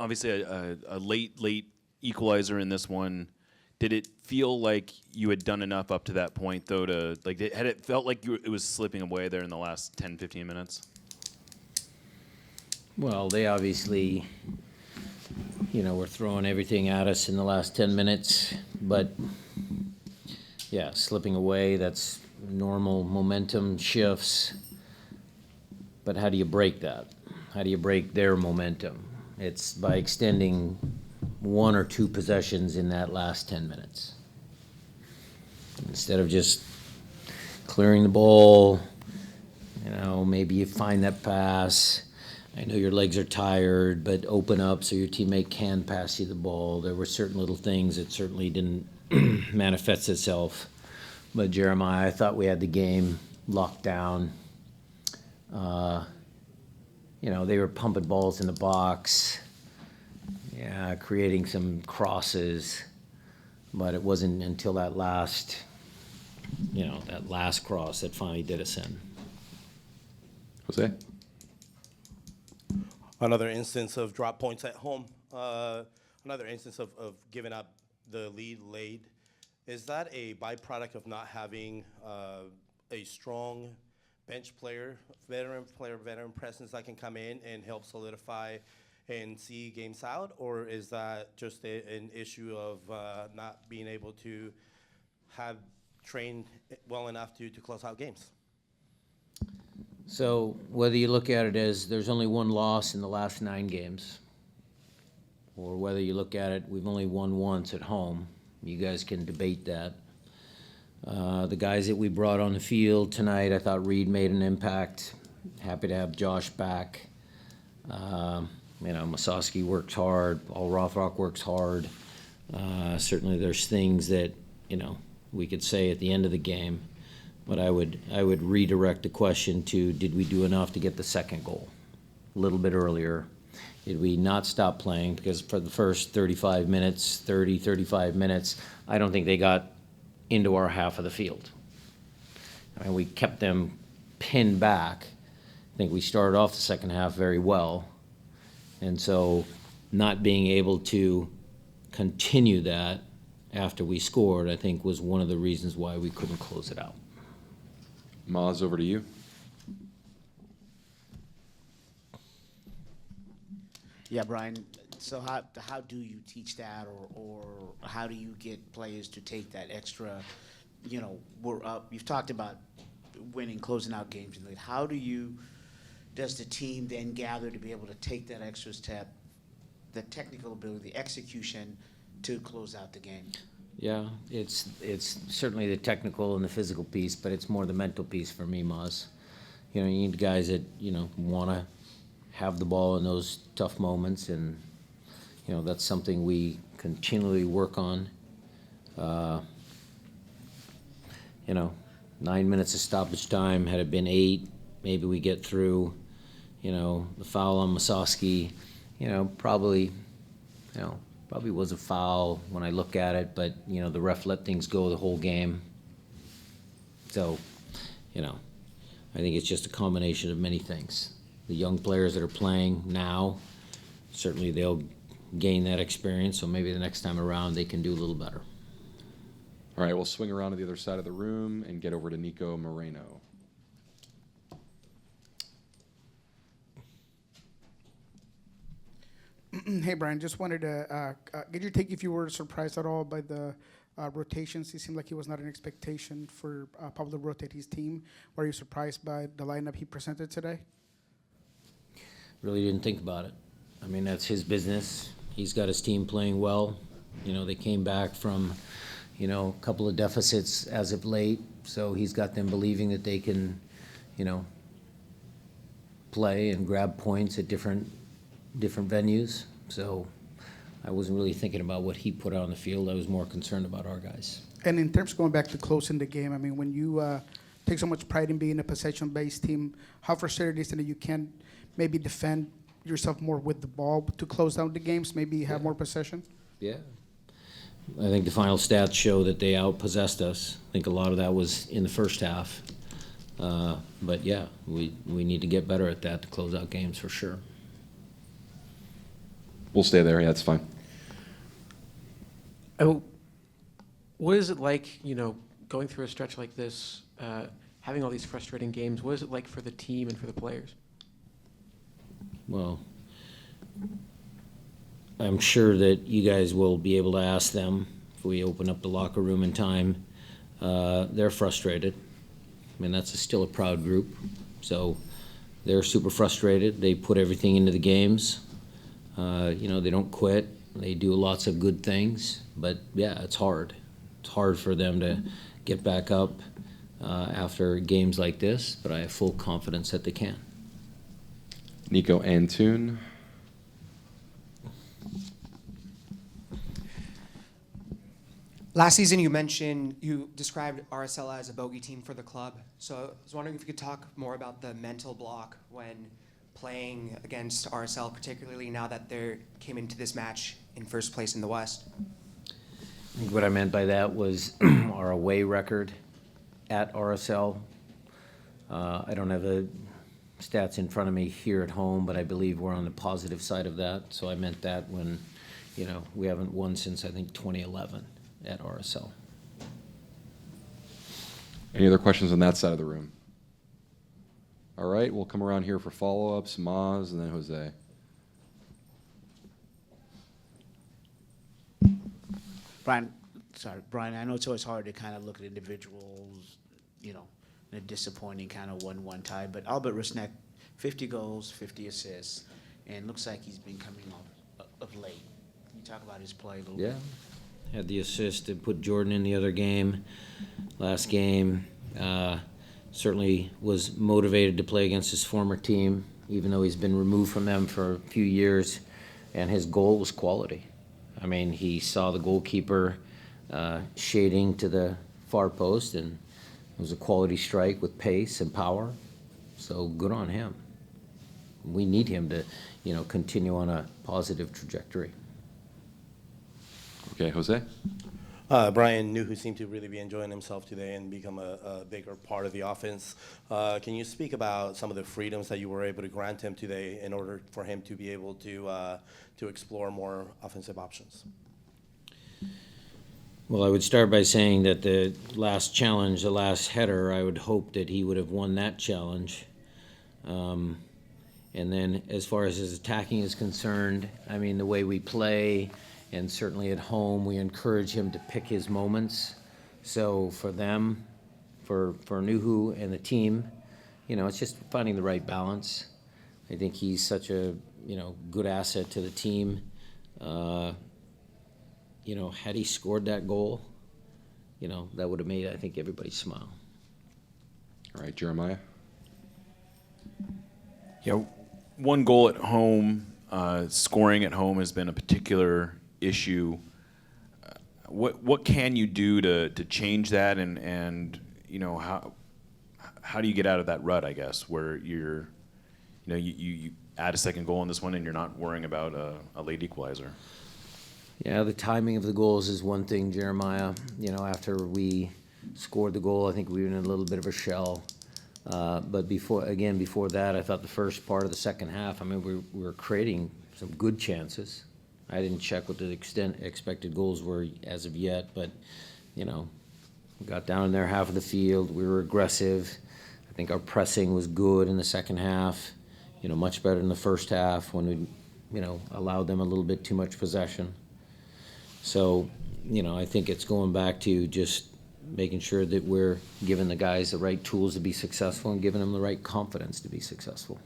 obviously a late equalizer in this one. Did it feel like you had done enough up to that point, though, to had it felt like it was slipping away there in the last 10, 15 minutes? Well, they obviously, were throwing everything at us in the last 10 minutes. But, yeah, slipping away, that's normal momentum shifts. But how do you break that? How do you break their momentum? It's by extending one or two possessions in that last 10 minutes. Instead of just clearing the ball, maybe you find that pass. I know your legs are tired, but open up so your teammate can pass you the ball. There were certain little things that certainly didn't manifest itself. But Jeremiah, I thought we had the game locked down. They were pumping balls in the box. Yeah, creating some crosses, but it wasn't until that last cross that finally did us in. Jose? Another instance of drop points at home. Another instance of giving up the lead late. Is that a byproduct of not having a strong bench player, veteran presence that can come in and help solidify and see games out, or is that just an issue of not being able to have trained well enough to close out games? So whether you look at it as there's only one loss in the last 9 games, or whether you look at it, we've only won once at home, you guys can debate that. The guys that we brought on the field tonight, I thought Reed made an impact. Happy to have Josh back. Masowski works hard. Paul Rothrock works hard. Certainly there's things that, we could say at the end of the game. But I would redirect the question to, did we do enough to get the second goal a little bit earlier? Did we not stop playing? Because for the first 35 minutes, I don't think they got into our half of the field. We kept them pinned back. I think we started off the second half very well. And so not being able to continue that after we scored, I think, was one of the reasons why we couldn't close it out. Maz, over to you. Yeah, Brian. So how do you teach that, or how do you get players to take that extra? We're up. You've talked about winning, closing out games. Does the team then gather to be able to take that extra step, the technical ability, the execution, to close out the game? Yeah, it's certainly the technical and the physical piece, but it's more the mental piece for me, Maz. You need guys that want to have the ball in those tough moments, and that's something we continually work on. 9 minutes of stoppage time. Had it been 8, maybe we get through. The foul on Masowski, probably was a foul when I look at it, but the ref let things go the whole game. So, I think it's just a combination of many things. The young players that are playing now, certainly they'll gain that experience, so maybe the next time around they can do a little better. All right, we'll swing around to the other side of the room and get over to Nico Moreno. Hey, Brian, just wanted to get your take if you were surprised at all by the rotations. It seemed like it was not an expectation for Pablo to rotate his team. Were you surprised by the lineup he presented today? Really didn't think about it. That's his business. He's got his team playing well. They came back from, a couple of deficits as of late, so he's got them believing that they can, play and grab points at different venues. So I wasn't really thinking about what he put out on the field. I was more concerned about our guys. And in terms of going back to closing the game, when you take so much pride in being a possession-based team, how frustrated is it that you can't maybe defend yourself more with the ball to close down the games, maybe have more possession? Yeah. I think the final stats show that they outpossessed us. I think a lot of that was in the first half. But yeah, we need to get better at that to close out games for sure. We'll stay there. Yeah, that's fine. Oh, what is it like, going through a stretch like this, having all these frustrating games? What is it like for the team and for the players? Well, I'm sure that you guys will be able to ask them if we open up the locker room in time. They're frustrated. I mean, that's still a proud group. So they're super frustrated. They put everything into the games. They don't quit. They do lots of good things. But, yeah, it's hard. It's hard for them to get back up after games like this, but I have full confidence that they can. Nico Antune. Last season, you described RSL as a bogey team for the club. So I was wondering if you could talk more about the mental block when playing against RSL, particularly now that they came into this match in first place in the West. I think what I meant by that was our away record at RSL. I don't have the stats in front of me here at home, but I believe we're on the positive side of that. So I meant that when, we haven't won since, I think, 2011 at RSL. Any other questions on that side of the room? All right, we'll come around here for follow-ups. Maz and then Jose. Brian, I know it's always hard to kind of look at individuals, in a disappointing kind of 1-1 tie, but Albert Rusnak, 50 goals, 50 assists, and looks like he's been coming off of late. Can you talk about his play a little bit? Had the assist to put Jordan in the other game, last game. Certainly was motivated to play against his former team, even though he's been removed from them for a few years, and his goal was quality. I mean, he saw the goalkeeper shading to the far post, and it was a quality strike with pace and power. So good on him. We need him to, continue on a positive trajectory. Okay, Jose. Brian Nuhu seemed to really be enjoying himself today and become a bigger part of the offense. Can you speak about some of the freedoms that you were able to grant him today in order for him to be able to explore more offensive options? Well, I would start by saying that the last challenge, the last header, I would hope that he would have won that challenge. And then as far as his attacking is concerned, I mean, the way we play, and certainly at home, we encourage him to pick his moments. So for them, for Nuhu and the team, it's just finding the right balance. I think he's such a, good asset to the team. Had he scored that goal, that would have made, I think, everybody smile. All right, Jeremiah. Yeah, one goal at home, scoring at home has been a particular issue. What can you do to change that, and how do you get out of that rut, I guess, where you add a second goal in this one and you're not worrying about a late equalizer? Yeah, the timing of the goals is one thing, Jeremiah. After we scored the goal, I think we were in a little bit of a shell. But before that, I thought the first part of the second half, I mean, we were creating some good chances. I didn't check what the expected goals were as of yet, but, we got down in their half of the field. We were aggressive. I think our pressing was good in the second half, much better in the first half when we, allowed them a little bit too much possession. So, I think it's going back to just making sure that we're giving the guys the right tools to be successful and giving them the right confidence to be successful.